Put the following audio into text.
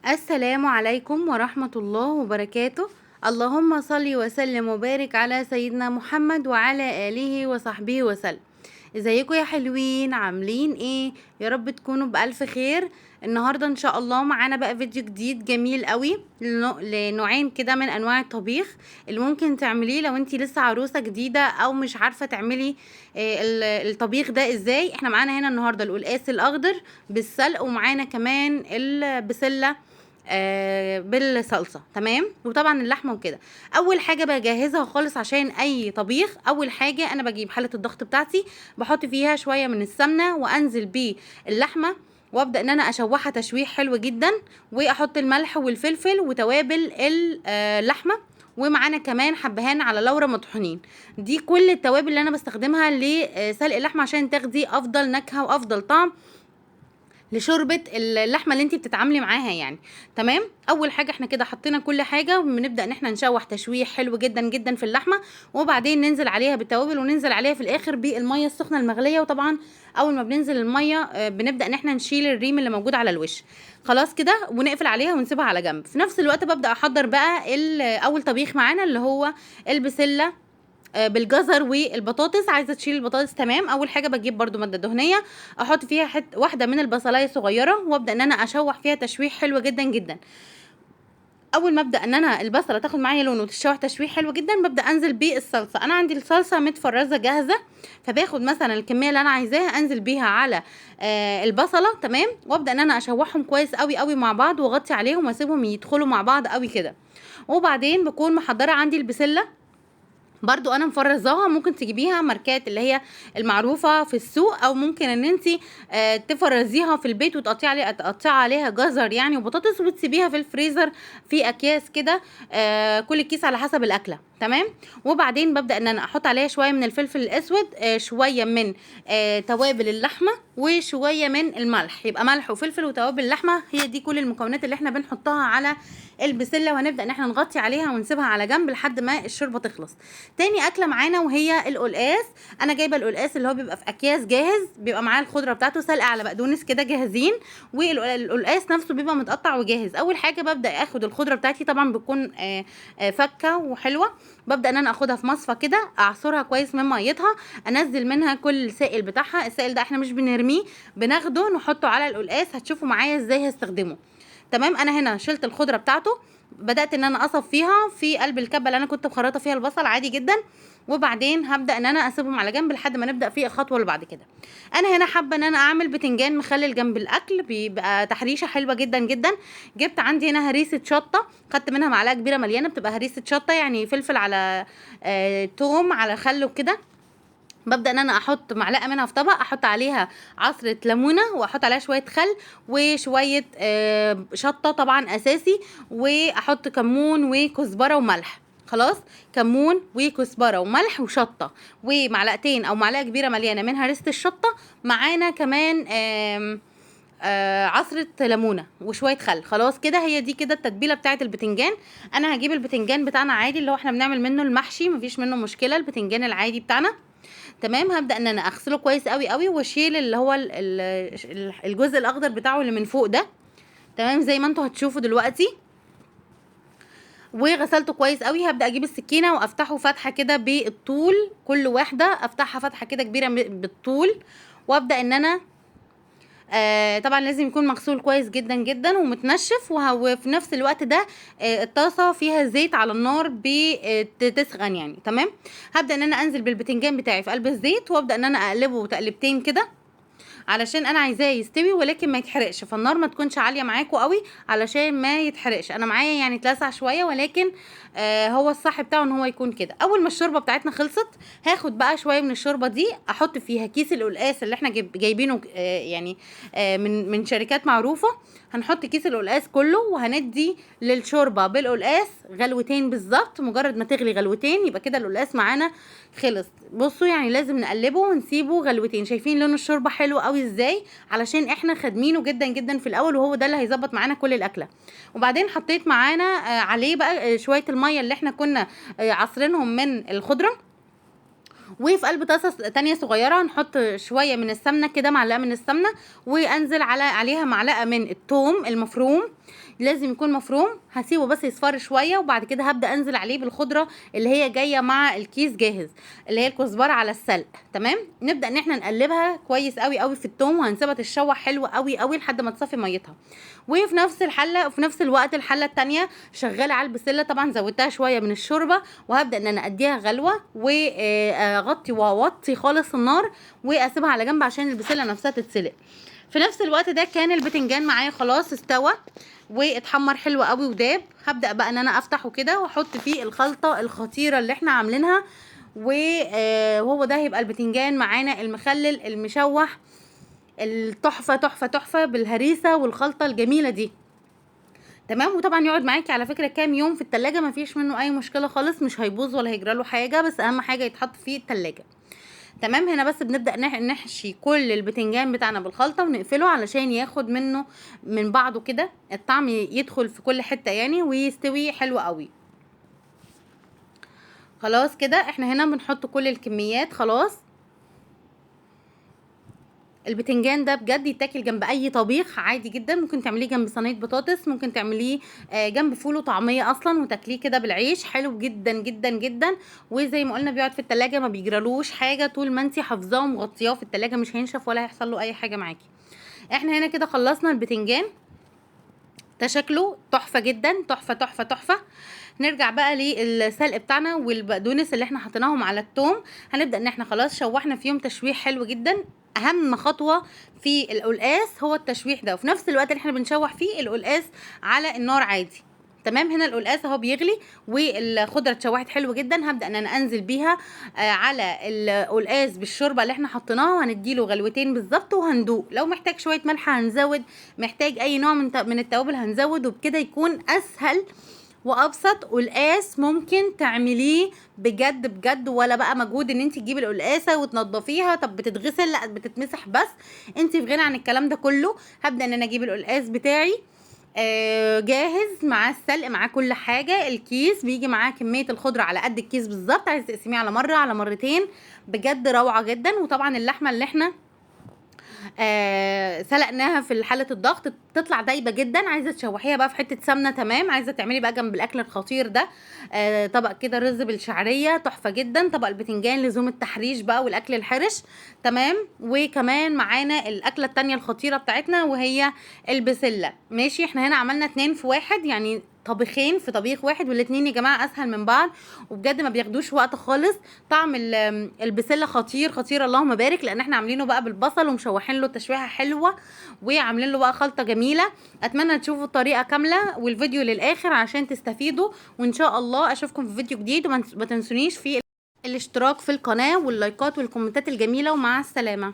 السلام عليكم ورحمة الله وبركاته. اللهم صل وسلم وبارك على سيدنا محمد وعلى آله وصحبه وسلم. ازيكم يا حلوين؟ عاملين ايه؟ يا رب تكونوا بألف خير. النهاردة ان شاء الله معانا بقى فيديو جديد جميل قوي لنوعين كده من انواع الطبيخ اللي ممكن تعمليه لو انتي لسه عروسة جديدة او مش عارفة تعملي الطبيخ ده ازاي. احنا معانا هنا النهاردة القلقاس الاخضر بالسلق، ومعانا كمان البسلة بالصلصه. تمام، وطبعا اللحمه وكده. اول حاجه بجهزها خالص عشان اي طبيخ، اول حاجه انا بجيب حله الضغط بتاعتي، بحط فيها شويه من السمنه وانزل باللحمه، وابدا ان انا اشوحها تشويح حلو جدا، واحط الملح والفلفل وتوابل اللحمه، ومعانا كمان حبهان على لورا مطحونين. دي كل التوابل اللي انا بستخدمها لسلق اللحمه عشان تاخدي افضل نكهه وافضل طعم لشوربه اللحمه اللي انت بتتعاملي معاها يعني. تمام، اول حاجه احنا كده حطينا كل حاجه، وبنبدا ان احنا نشوح تشويح حلو جدا جدا في اللحمه، وبعدين ننزل عليها بالتوابل، وننزل عليها في الاخر بالميه السخنه المغليه. وطبعا اول ما بننزل الميه بنبدا ان احنا نشيل الريم اللي موجود على الوش. خلاص كده، ونقفل عليها ونسيبها على جنب. في نفس الوقت ببدا احضر بقى اول طبيخ معانا اللي هو البسله بالجزر والبطاطس. عايزه تشيل البطاطس تمام. اول حاجه بجيب برده ماده دهنيه، احط فيها واحده من البصلايه صغيره، وابدا ان انا اشوح فيها تشويح حلو جدا جدا. اول ما ابدا ان انا البصله تاخد معايا لون وتتشوح تشويح حلو جدا، ببدا انزل بالصلصه. انا عندي الصلصه متفرزه جاهزه، فباخد مثلا الكميه اللي انا عايزاها انزل بيها على البصله. تمام، وابدا ان انا اشوحهم كويس قوي قوي مع بعض، واغطي عليهم واسيبهم يدخلوا مع بعض قوي كده. وبعدين بكون محضره عندي البسله برضو انا مفرزاها. ممكن تجيبيها ماركات اللي هي المعروفه في السوق، او ممكن ان انت تفرزيها في البيت تقطعي عليها جزر يعني وبطاطس، وتسيبيها في الفريزر في اكياس كده، كل كيس على حسب الاكله. تمام، وبعدين ببدا ان انا احط عليها شويه من الفلفل الاسود، شويه من توابل اللحمه، وشويه من الملح. يبقى ملح وفلفل وتوابل اللحمه، هي دي كل المكونات اللي احنا بنحطها على البسله، وهنبدا ان احنا نغطي عليها ونسيبها على جنب لحد ما الشوربه تخلص. تاني اكله معانا وهي القلقاس. انا جايبه القلقاس اللي هو بيبقى في اكياس جاهز، بيبقى معاه الخضره بتاعته سلقه على بقدونس كده جاهزين، والقلقاس نفسه بيبقى متقطع وجاهز. اول حاجه ببدا اخد الخضره بتاعتي، طبعا بتكون فكه وحلوه. ببدا ان انا اخدها في مصفى كده، اعصرها كويس من ميتها، انزل منها كل السائل بتاعها. السائل ده احنا مش بنرميه، بناخده نحطه على القلقاس. هتشوفوا معايا ازاي هستخدمه. تمام، انا هنا شلت الخضره بتاعته، بدات ان انا اصفيها في قلب الكبه اللي انا كنت مخرطه فيها البصل عادي جدا، وبعدين هبدا ان انا اسيبهم على جنب لحد ما نبدا في الخطوه اللي بعد كده. انا هنا حابه ان انا اعمل بتنجان مخلل جنب الاكل، بيبقى تحريشه حلوه جدا جدا. جبت عندي هنا هريسه شطه، خدت منها معلقه كبيره مليانه، بتبقى هريسه شطه يعني فلفل على توم على خل وكده. ببدا ان انا احط معلقه منها في طبق، احط عليها عصره ليمونه، واحط عليها شويه خل وشويه شطه طبعا اساسي، واحط كمون وكزبره وملح. خلاص، كمون وكزبره وملح وشطه، ومعلقتين او معلقه كبيره مليانه من هريسه الشطه. معانا كمان عصرة ليمونة وشوية خل. خلاص كده، هي دي كده التتبيلة بتاعة البتنجان. انا هجيب البتنجان بتاعنا عادي اللي هو احنا بنعمل منه المحشي، مفيش منه مشكلة، البتنجان العادي بتاعنا. تمام، هبدا ان انا اغسله كويس قوي قوي، واشيل اللي هو الجزء الاخضر بتاعه اللي من فوق ده. تمام، زي ما انتوا هتشوفوا دلوقتي. وغسلته كويس قوي. هبدا اجيب السكينه وافتحه فتحه كده بالطول، كل واحده افتحها فتحه كده كبيره بالطول، وابدا ان انا طبعا لازم يكون مغسول كويس جدا جدا ومتنشف. وفي نفس الوقت ده الطاسه فيها زيت على النار بتسخن يعني. تمام، هبدا ان انا انزل بالبتنجان بتاعي في قلب الزيت، وابدا ان انا اقلبه تقلبتين كده علشان انا عايزاه يستوي ولكن ما يتحرقش. فالنار ما تكونش عاليه معاكوا قوي علشان ما يتحرقش. انا معايا يعني اتلسع شويه، ولكن هو الصح بتاعه ان هو يكون كده. اول ما الشوربه بتاعتنا خلصت، هاخد بقى شويه من الشوربه دي احط فيها كيس القلقاس اللي احنا جايبينه يعني من شركات معروفه. هنحط كيس القلقاس كله، وهندي للشوربه بالقلقاس غلوتين بالظبط. مجرد ما تغلي غلوتين يبقى كده القلقاس معانا خلص. بصوا يعني لازم نقلبه ونسيبه غلوتين. شايفين لون الشوربه حلو قوي ازاي؟ علشان احنا خادمينه جدا جدا في الاول، وهو ده اللي هيظبط معانا كل الاكله. وبعدين حطيت معانا عليه بقى شويه الميه اللي احنا كنا عصرينهم من الخضره. وفي قلب طاسه تانية صغيره نحط شويه من السمنه كده، معلقه من السمنه، وانزل عليها معلقه من الثوم المفروم، لازم يكون مفروم. هسيبه بس يصفر شويه، وبعد كده هبدا انزل عليه بالخضره اللي هي جايه مع الكيس جاهز، اللي هي الكزبره على السلق. تمام. نبدا ان احنا نقلبها كويس قوي قوي في الثوم، وهنسيبها تتشوح حلو قوي قوي لحد ما تصفي ميتها. وفي نفس الحله وفي نفس الوقت الحله الثانيه شغاله على البسله، طبعا زودتها شويه من الشوربه، وهبدا ان انا اديها غلوه واغطي واوطي خالص النار، واسيبها على جنب عشان البسله نفسها تتسلق. في نفس الوقت ده كان البتنجان معايا خلاص استوى واتحمر حلو قوي وداب. هبدا بقى ان انا افتحه كده واحط فيه الخلطه الخطيره اللي احنا عاملينها، وهو ده هيبقى البتنجان معانا المخلل المشوح التحفه تحفه تحفه بالهريسه والخلطه الجميله دي. تمام. وطبعا يقعد معاكي على فكره كام يوم في التلاجة، مفيش منه اي مشكله خالص، مش هيبوظ ولا هيجراله حاجه، بس اهم حاجه يتحط فيه التلاجة. تمام. هنا بس بنبدأ نحشي كل البتنجان بتاعنا بالخلطة ونقفله علشان ياخد منه من بعضه كده الطعم يدخل في كل حتة يعني، ويستوي حلو قوي. خلاص كده احنا هنا بنحط كل الكميات خلاص. البتنجان ده بجد يتاكل جنب اي طبيخ عادي جدا، ممكن تعمليه جنب صينيه بطاطس، ممكن تعمليه جنب فول وطعميه اصلا وتاكليه كده بالعيش، حلو جدا جدا جدا. وزي ما قلنا بيقعد في التلاجة ما بيجرالوش حاجه، طول ما انت حافظاه ومغطياه في التلاجة مش هينشف ولا هيحصل له اي حاجه معاكي. احنا هنا كده خلصنا البتنجان، ده شكله تحفه جدا، تحفه تحفه تحفه. نرجع بقى للسلق بتاعنا والبقدونس اللي احنا حطيناهم على الثوم. هنبدا ان احنا خلاص شوحنا فيهم تشويح حلو جدا. اهم خطوه في القلقاس هو التشويح ده، وفي نفس الوقت اللي احنا بنشوح فيه القلقاس على النار عادي. تمام. هنا القلقاس اهو بيغلي والخضره اتشوحت حلو جدا، هبدا ان انا انزل بيها على القلقاس بالشوربه اللي احنا حطيناها، وهنديله غلوتين بالظبط وهندوق. لو محتاج شويه ملح هنزود، محتاج اي نوع من التوابل هنزود، وبكده يكون اسهل وابسط قلقاس ممكن تعمليه بجد بجد. ولا بقى مجهود ان انت تجيبي القلقاسه وتنضفيها، طب بتتغسل؟ لا بتتمسح بس. انت في غنى عن الكلام ده كله. هبدا ان انا اجيب القلقاس بتاعي جاهز مع السلق مع كل حاجه. الكيس بيجي معاه كميه الخضره على قد الكيس بالظبط، عايزه تقسميه على مره على مرتين، بجد روعه جدا. وطبعا اللحمه اللي احنا سلقناها في حاله الضغط تطلع دايبه جدا، عايزه تشوحيها بقى في حته سمنه. تمام. عايزه تعملي بقى جنب الاكل الخطير ده طبق كده رز بالشعريه تحفه جدا، طبق البتنجان لزوم التحريش بقى والاكل الحرش. تمام. وكمان معانا الاكله التانية الخطيره بتاعتنا وهي البسله. ماشي. احنا هنا عملنا 2 في 1 يعني طبيخين في طبيخ واحد، والاتنين يا جماعه اسهل من بعض وبجد ما بياخدوش وقت خالص. طعم البسله خطير خطير اللهم بارك، لان احنا عاملينه بقى بالبصل ومشوحين له تشويحه حلوه وعاملين له بقى خلطه جميله. اتمنى تشوفوا الطريقه كامله والفيديو للاخر عشان تستفيدوا، وان شاء الله اشوفكم في فيديو جديد. وما تنسونيش في الاشتراك في القناه واللايكات والكومنتات الجميله، ومع السلامه.